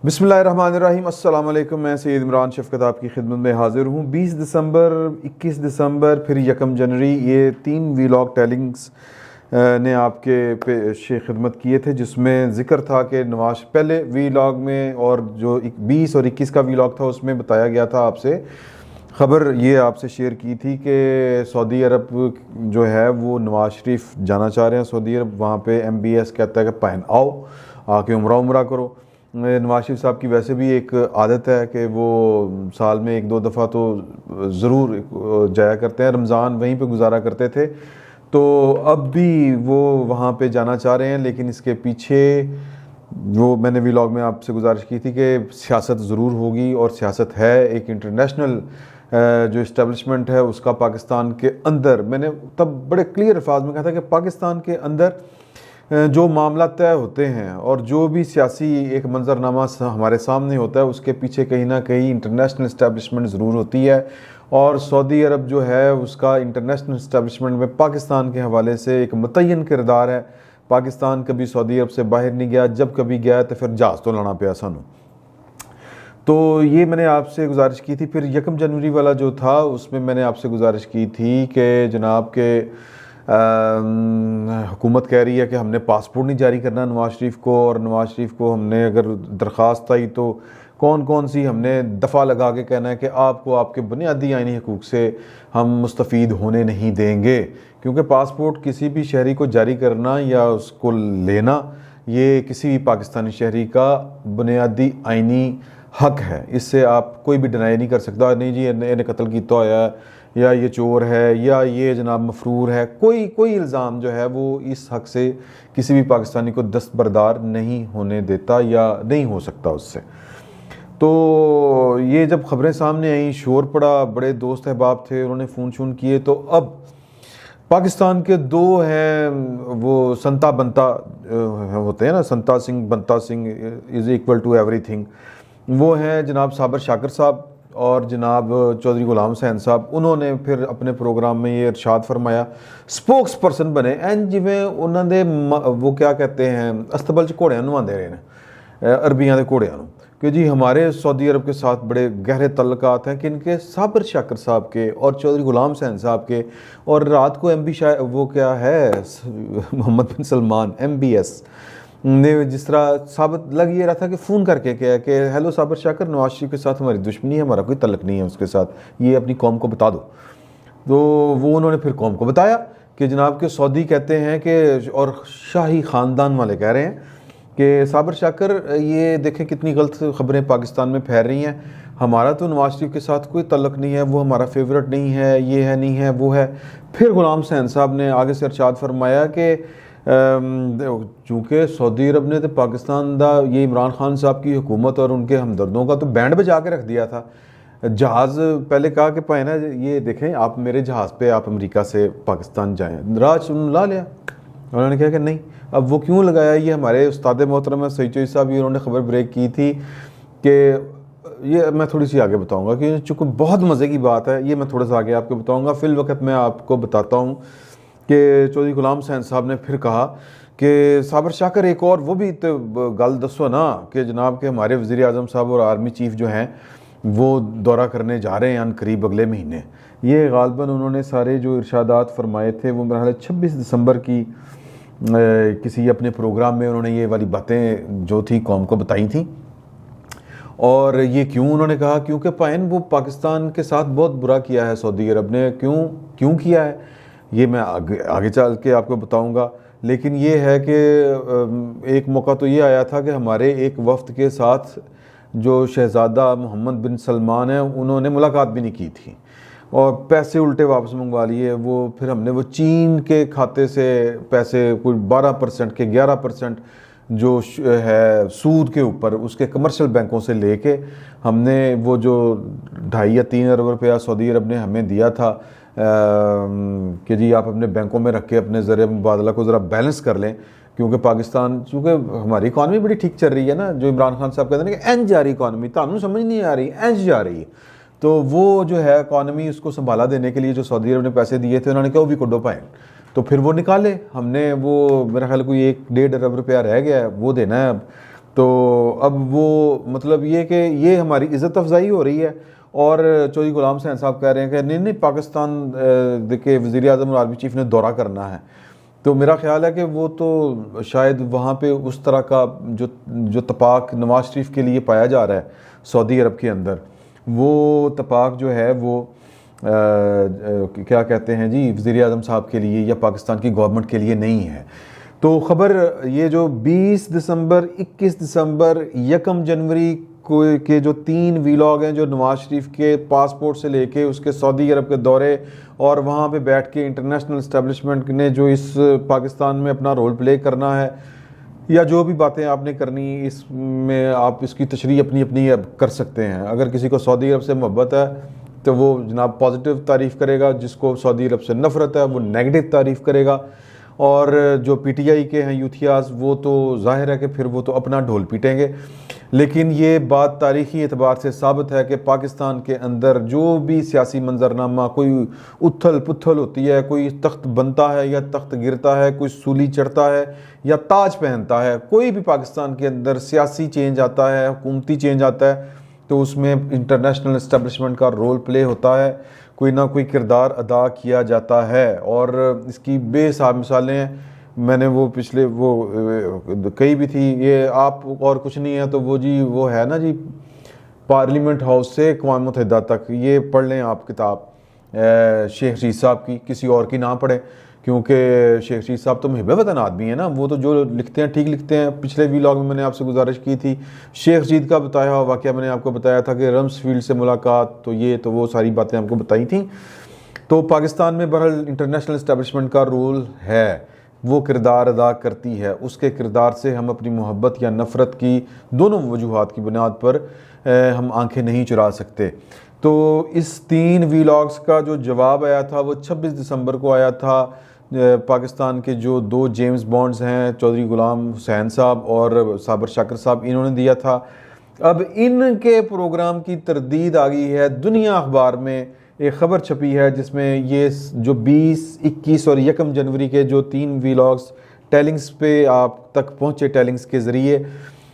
बिस्मिल्लाहिर्रहमानिर्रहीम। अस्सलाम वालेकुम। मैं सैयद इमरान शफकत आपकी खिदमत में हाज़िर हूँ। 20 दिसंबर, 21 दिसंबर, फिर 1 जनवरी, ये 3 वीलॉग टेलिंग्स ने आपके पेश खिदमत किए थे, जिसमें ज़िक्र था कि नवाज पहले वीलॉग में और जो 20 और 21 का वीलॉग था उसमें बताया गया था, आपसे ख़बर ये आपसे शेयर की थी कि सऊदी अरब जो है वो नवाज शरीफ जाना चाह रहे हैं सऊदी अरब। वहाँ पे MBS कहता है कि पहन आओ, आके उम्रा करो। नवाज शरीफ साहब की वैसे भी एक आदत है कि वो साल में 1-2 दफ़ा तो ज़रूर जाया करते हैं, रमज़ान वहीं पे गुजारा करते थे, तो अब भी वो वहाँ पे जाना चाह रहे हैं। लेकिन इसके पीछे वो मैंने व्लॉग में आपसे गुजारिश की थी कि सियासत ज़रूर होगी, और सियासत है। एक इंटरनेशनल जो इस्टेब्लिशमेंट है उसका पाकिस्तान के अंदर, मैंने तब बड़े क्लियर अल्फाज में कहा था कि पाकिस्तान के अंदर जो मामला तय होते हैं और जो भी सियासी एक मंजरनामा हमारे सामने होता है, उसके पीछे कहीं ना कहीं इंटरनेशनल इस्टेब्लिशमेंट ज़रूर होती है। और सऊदी अरब जो है उसका इंटरनेशनल इस्टेब्लिशमेंट में पाकिस्तान के हवाले से एक मुतय्यन किरदार है। पाकिस्तान कभी सऊदी अरब से बाहर नहीं गया, जब कभी गया तो फिर जहाज़ तो लाना पिया सानू। तो ये मैंने आपसे गुजारिश की थी। फिर 1 जनवरी वाला जो था उसमें मैंने आपसे गुजारिश की थी कि जनाब के हुकूमत कह रही है कि हमने पासपोर्ट नहीं जारी करना नवाज शरीफ को, और नवाज शरीफ को हमने अगर दरख्वास्त आई तो कौन कौन सी हमने दफ़ा लगा के कहना है कि आपको आपके बुनियादी आइनी हकूक़ से हम मुस्तफ़ीद होने नहीं देंगे। क्योंकि पासपोर्ट किसी भी शहरी को जारी करना या उसको लेना, ये किसी भी पाकिस्तानी शहरी का बुनियादी आइनी हक है। इससे आप कोई भी डिनाई नहीं कर सकता, नहीं जी इन्हें कत्ल किया होया है, या ये चोर है, या ये जनाब मफरूर है। कोई इल्ज़ाम जो है वो इस हक से किसी भी पाकिस्तानी को दस्तबरदार नहीं होने देता या नहीं हो सकता उससे। तो ये जब ख़बरें सामने आई, शोर पड़ा, बड़े दोस्त अहबाब थे, उन्होंने फ़ोन शोन किए। तो अब पाकिस्तान के 2 हैं, वो संता बनता होते हैं ना, Santa Singh Banta Singh is equal to everything. वो हैं जनाब साबर शाकर साहब और जनाब चौधरी गुलाम हुसैन साहब। उन्होंने फिर अपने प्रोग्राम में ये इरशाद फरमाया, स्पोक्स पर्सन बने एन जिमें उन्होंने वो क्या कहते हैं अस्तबल च घोड़ियां नवांदे रहे हैं, अरबियां के घोड़ियां कि जी हमारे सऊदी अरब के साथ बड़े गहरे तल्लुकात हैं, किनके साबर शाकर साहब के और चौधरी गुलाम हुसैन साहब के। और रात को वो क्या है मोहम्मद बिन सलमान MBS ने जिस तरह साबित लग ये रहा था कि फ़ोन करके कहा कि हेलो साबर शाकर, नवाज शरीफ के साथ हमारी दुश्मनी है, हमारा कोई तल्लक नहीं है उसके साथ, ये अपनी कौम को बता दो। तो वो उन्होंने फिर कौम को बताया कि जनाब के सऊदी कहते हैं कि, और शाही ख़ानदान वाले कह रहे हैं कि साबर शाकर ये देखें कितनी गलत ख़बरें पाकिस्तान में फैल रही हैं, हमारा तो नवाज शरीफ के साथ कोई तल्लक नहीं है, वो हमारा फेवरेट नहीं है, ये है नहीं है वो है। फिर गुलाम हुसैन साहब ने आगे से इरशाद फरमाया कि चूँकि सऊदी अरब ने तो पाकिस्तान दा ये इमरान खान साहब की हुकूमत और उनके हमदर्दों का तो बैंड बजा के रख दिया था। जहाज़ पहले कहा कि भाई ना ये देखें आप मेरे जहाज़ पे आप अमेरिका से पाकिस्तान जाएं, राज ला लिया। उन्होंने कहा कि नहीं, अब वो क्यों लगाया, ये हमारे उस्ताद मोहतरम सईद चौधरी साहब, ये उन्होंने ख़बर ब्रेक की थी कि ये मैं थोड़ी सी आगे बताऊँगा कि चूँकि बहुत मज़े की बात है, ये मैं थोड़ा सा आगे आपको बताऊँगा। फ़िल वक्त मैं आपको बताता हूँ कि चौधरी गुलाम हुसैन साहब ने फिर कहा कि साबर शाकर एक और वो भी तो गल दसो ना कि जनाब के हमारे वज़ीर आज़म साहब और आर्मी चीफ़ जो हैं वो दौरा करने जा रहे हैं करीब अगले महीने। ये गालबन उन्होंने सारे जो इरशादात फरमाए थे वो मेरा ख्याल 26 दिसंबर की किसी अपने प्रोग्राम में उन्होंने ये वाली बातें जो थी कौम को बताई थी। और ये क्यों उन्होंने कहा, क्योंकि पाइन वो पाकिस्तान के साथ बहुत बुरा किया है सऊदी अरब ने। क्यों किया है ये मैं आगे चल के आपको बताऊंगा। लेकिन ये है कि एक मौका तो ये आया था कि हमारे एक वफ्द के साथ जो शहज़ादा मोहम्मद बिन सलमान है उन्होंने मुलाकात भी नहीं की थी और पैसे उल्टे वापस मंगवा लिए। वो फिर हमने वो चीन के खाते से पैसे कोई 12% के 11% जो है सूद के ऊपर उसके कमर्शियल बैंकों से लेके हमने वो जो 2.5 या 3 अरब रुपया सऊदी अरब ने हमें दिया था कि जी आप अपने बैंकों में रख के अपने ज़रिए मुबादला को ज़रा बैलेंस कर लें, क्योंकि पाकिस्तान चूँकि हमारी इकॉनमी बड़ी ठीक चल रही है ना, जो इमरान खान साहब कहते हैं कि इंज जा रही इकॉनमी, तानू समझ नहीं आ रही, इंज जा रही है। तो वो जो है इकॉनमी उसको संभाला देने के लिए जो सऊदी अरब ने पैसे दिए थे उन्होंने कहा वो भी कड्डो पाए, तो फिर वो निकाले हमने। वो मेरा ख्याल कोई 1-1.5 अरब रुपया रह गया है वो देना है अब। تو اب وہ مطلب یہ کہ یہ ہماری عزت افزائی ہو رہی ہے، اور چودھری غلام حسین صاحب کہہ رہے ہیں کہ نہیں پاکستان کے وزیر اعظم اور آرمی چیف نے دورہ کرنا ہے، تو میرا خیال ہے کہ وہ تو شاید وہاں پہ اس طرح کا جو تپاک نواز شریف کے لیے پایا جا رہا ہے سعودی عرب کے اندر، وہ تپاک جو ہے وہ کیا کہتے ہیں جی وزیر اعظم صاحب کے لیے یا پاکستان کی گورنمنٹ کے لیے نہیں ہے۔ تو خبر یہ جو 20 دسمبر 21 دسمبر 1 جنوری کے جو 3 ویلاگ ہیں جو نواز شریف کے پاسپورٹ سے لے کے اس کے سعودی عرب کے دورے اور وہاں پہ بیٹھ کے انٹرنیشنل اسٹیبلشمنٹ نے جو اس پاکستان میں اپنا رول پلے کرنا ہے یا جو بھی باتیں آپ نے کرنی، اس میں آپ اس کی تشریح اپنی اپنی کر سکتے ہیں۔ اگر کسی کو سعودی عرب سے محبت ہے تو وہ جناب پازیٹیو تعریف کرے گا، جس کو سعودی عرب سے نفرت ہے وہ نیگیٹو تعریف کرے گا، اور جو پی ٹی آئی کے ہیں یوتھیاز وہ تو ظاہر ہے کہ پھر وہ تو اپنا ڈھول پیٹیں گے۔ لیکن یہ بات تاریخی اعتبار سے ثابت ہے کہ پاکستان کے اندر جو بھی سیاسی منظرنامہ، کوئی اتھل پتھل ہوتی ہے، کوئی تخت بنتا ہے یا تخت گرتا ہے، کوئی سولی چڑھتا ہے یا تاج پہنتا ہے، کوئی بھی پاکستان کے اندر سیاسی چینج آتا ہے، حکومتی چینج آتا ہے، تو اس میں انٹرنیشنل اسٹیبلشمنٹ کا رول پلے ہوتا ہے، کوئی نہ کوئی کردار ادا کیا جاتا ہے، اور اس کی بے حساب مثالیں ہیں۔ میں نے وہ پچھلے وہ کئی بھی تھی، یہ آپ اور کچھ نہیں ہے تو وہ جی وہ ہے نا جی پارلیمنٹ ہاؤس سے اقوام متحدہ تک، یہ پڑھ لیں آپ کتاب شیخ رشید صاحب کی، کسی اور کی نہ پڑھیں، کیونکہ شیخ رشید صاحب تو محب وطن آدمی ہیں نا، وہ تو جو لکھتے ہیں ٹھیک لکھتے ہیں۔ پچھلے ویلاگ میں نے آپ سے گزارش کی تھی، شیخ رشید کا بتایا ہوا واقعہ میں نے آپ کو بتایا تھا کہ رمز فیلڈ سے ملاقات، تو یہ تو وہ ساری باتیں آپ کو بتائی تھیں۔ تو پاکستان میں بہرحال انٹرنیشنل اسٹیبلشمنٹ کا رول ہے، وہ کردار ادا کرتی ہے، اس کے کردار سے ہم اپنی محبت یا نفرت کی دونوں وجوہات کی بنیاد پر ہم آنکھیں نہیں چرا سکتے۔ تو اس 3 ویلاگز کا جو جواب آیا تھا وہ 26 دسمبر کو آیا تھا۔ پاکستان کے جو 2 جیمز بانڈز ہیں، چودھری غلام حسین صاحب اور صابر شاکر صاحب، انہوں نے دیا تھا۔ اب ان کے پروگرام کی تردید آ گئی ہے، دنیا اخبار میں ایک خبر چھپی ہے جس میں یہ جو 20 21 اور 1 جنوری کے جو 3 ویلاگز ٹیلنگز پہ آپ تک پہنچے، ٹیلنگز کے ذریعے،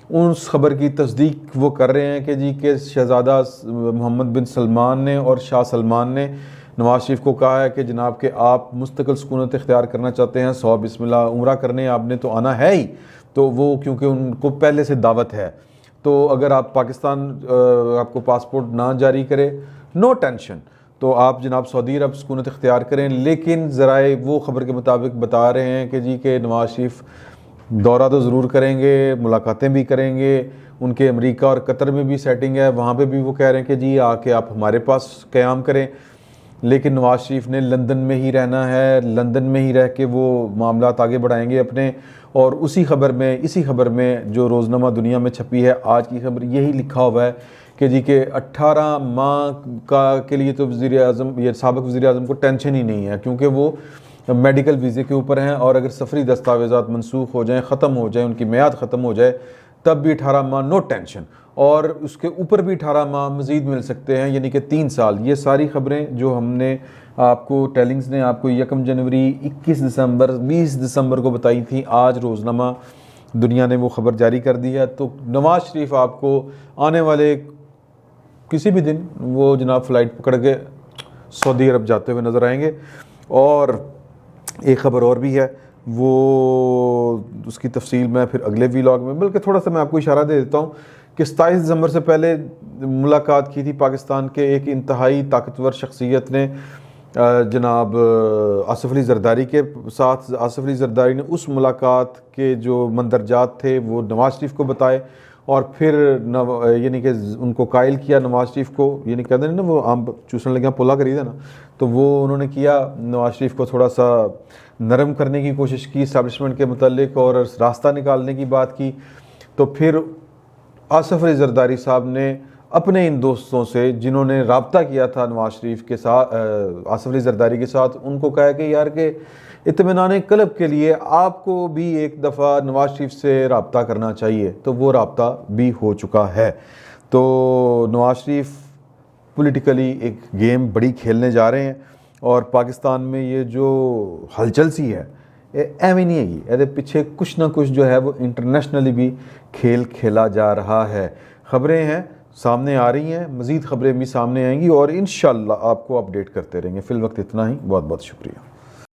اس خبر کی تصدیق وہ کر رہے ہیں کہ جی کہ شہزادہ محمد بن سلمان نے اور شاہ سلمان نے نواز شریف کو کہا ہے کہ جناب کہ آپ مستقل سکونت اختیار کرنا چاہتے ہیں، 100 بسم اللہ عمرہ کرنے آپ نے تو آنا ہے ہی، تو وہ کیونکہ ان کو پہلے سے دعوت ہے، تو اگر آپ پاکستان آپ کو پاسپورٹ نہ جاری کرے، نو ٹینشن، تو آپ جناب سعودی عرب سکونت اختیار کریں۔ لیکن ذرائع وہ خبر کے مطابق بتا رہے ہیں کہ جی کہ نواز شریف دورہ تو ضرور کریں گے، ملاقاتیں بھی کریں گے، ان کے امریکہ اور قطر میں بھی سیٹنگ ہے، وہاں پہ بھی وہ کہہ رہے ہیں کہ جی آ کے آپ ہمارے پاس قیام کریں، لیکن نواز شریف نے لندن میں ہی رہنا ہے، لندن میں ہی رہ کے وہ معاملات آگے بڑھائیں گے اپنے۔ اور اسی خبر میں جو روزنامہ دنیا میں چھپی ہے آج کی خبر، یہی لکھا ہوا ہے کہ جی کہ 18 ماہ کے لیے تو وزیر اعظم یا سابق وزیر اعظم کو ٹینشن ہی نہیں ہے، کیونکہ وہ میڈیکل ویزے کے اوپر ہیں، اور اگر سفری دستاویزات منسوخ ہو جائیں، ختم ہو جائیں، ان کی میعاد ختم ہو جائے، تب بھی 18 ماہ نو ٹینشن، اور اس کے اوپر بھی 18 ماہ مزید مل سکتے ہیں، یعنی کہ 3 سال۔ یہ ساری خبریں جو ہم نے آپ کو ٹیلنگز نے آپ کو 1 جنوری 21 دسمبر 20 دسمبر کو بتائی تھیں، آج روزنامہ دنیا نے وہ خبر جاری کر دی ہے۔ تو نواز شریف آپ کو آنے والے کسی بھی دن وہ جناب فلائٹ پکڑ کے سعودی عرب جاتے ہوئے نظر آئیں گے۔ اور ایک خبر اور بھی ہے، وہ اس کی تفصیل میں پھر اگلے ویلاگ میں، بلکہ تھوڑا سا میں آپ کو اشارہ دے دیتا ہوں کہ 27 دسمبر سے پہلے ملاقات کی تھی پاکستان کے ایک انتہائی طاقتور شخصیت نے جناب آصف علی زرداری کے ساتھ۔ آصف علی زرداری نے اس ملاقات کے جو مندرجات تھے وہ نواز شریف کو بتائے، اور پھر یعنی کہ ان کو قائل کیا نواز شریف کو، یعنی کہتے ہیں نا وہ آم چوسنے لگے پولا خریدا نا، تو وہ انہوں نے کیا، نواز شریف کو تھوڑا سا نرم کرنے کی کوشش کی اسٹیبلشمنٹ کے متعلق اور راستہ نکالنے کی بات کی۔ تو پھر آصف علی زرداری صاحب نے اپنے ان دوستوں سے جنہوں نے رابطہ کیا تھا نواز شریف کے ساتھ، آصف علی زرداری کے ساتھ، ان کو کہا کہ یار کہ اطمینان قلب کے لیے آپ کو بھی ایک دفعہ نواز شریف سے رابطہ کرنا چاہیے، تو وہ رابطہ بھی ہو چکا ہے۔ تو نواز شریف پولیٹیکلی ایک گیم بڑی کھیلنے جا رہے ہیں، اور پاکستان میں یہ جو ہلچل سی ہے ایویں نہیں ہے گی، یہ پیچھے کچھ نہ کچھ جو ہے وہ انٹرنیشنلی بھی کھیل کھیلا جا رہا ہے۔ خبریں ہیں سامنے آ رہی ہیں، مزید خبریں بھی سامنے آئیں گی اور انشاءاللہ آپ کو اپڈیٹ کرتے رہیں گے۔ فی الوقت اتنا ہی، بہت بہت شکریہ۔